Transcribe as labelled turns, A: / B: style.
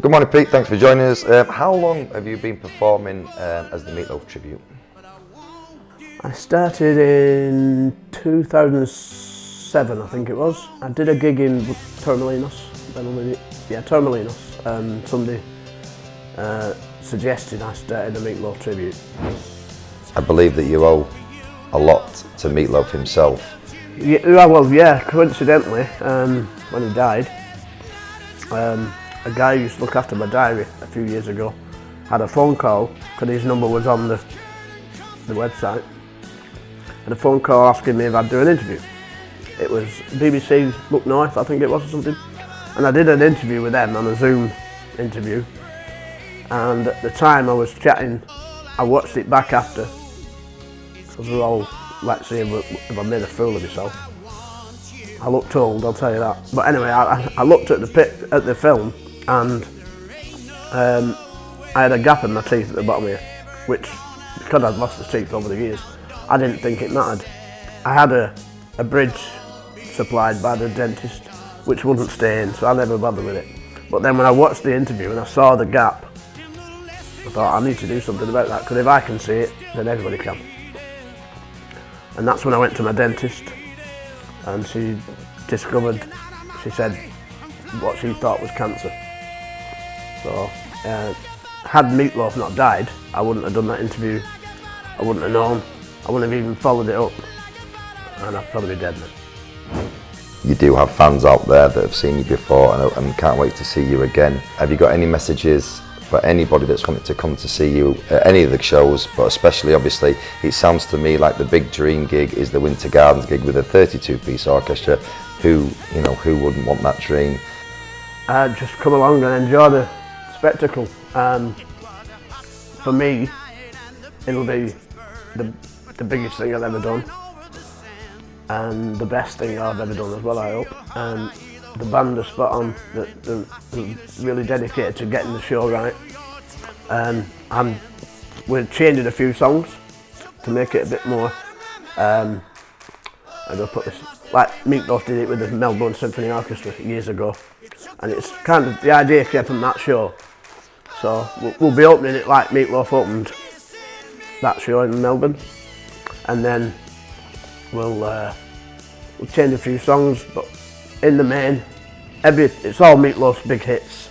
A: Good morning, Pete. Thanks for joining us. How long have you been performing as the Meatloaf tribute?
B: I started in 2007, I think it was. I did a gig in Torremolinos. Torremolinos. Somebody suggested I started a Meatloaf tribute.
A: I believe that you owe a lot to Meatloaf himself.
B: Yeah, coincidentally, when he died, a guy who used to look after my diary a few years ago had a phone call, because his number was on the website, and a phone call asking me if I'd do an interview. It was BBC Look North, I think it was, or something, and I did an interview with them on a Zoom interview, and at the time I was chatting, I watched it back after, because we were all like seeing if I made a fool of myself. I looked old, I'll tell you that. But anyway, I looked at the film, and I had a gap in my teeth at the bottom here, which, because I'd lost the teeth over the years, I didn't think it mattered. I had a bridge supplied by the dentist, which wouldn't stay in, so I never bothered with it. But then when I watched the interview and I saw the gap, I thought I need to do something about that, because if I can see it, then everybody can. And that's when I went to my dentist, and she said what she thought was cancer. So, had Meatloaf not died, I wouldn't have done that interview, I wouldn't have known, I wouldn't have even followed it up, and I'd probably be dead now.
A: You do have fans out there that have seen you before and can't wait to see you again. Have you got any messages for anybody that's wanted to come to see you at any of the shows, but especially, obviously, it sounds to me like the big dream gig is the Winter Gardens gig with a 32-piece orchestra. Who wouldn't want that dream?
B: Just come along and enjoy the spectacle. For me, it'll be the biggest thing I've ever done, and the best thing I've ever done as well, I hope. And the band are spot on, they're really dedicated to getting the show right. We're changing a few songs to make it a bit more, I'm going to put this, like Meatloaf did it with the Melbourne Symphony Orchestra years ago, and it's kind of, the idea came from that show. So we'll be opening it like Meatloaf opened that show in Melbourne, and then we'll change a few songs, but in the main, it's all Meatloaf's big hits.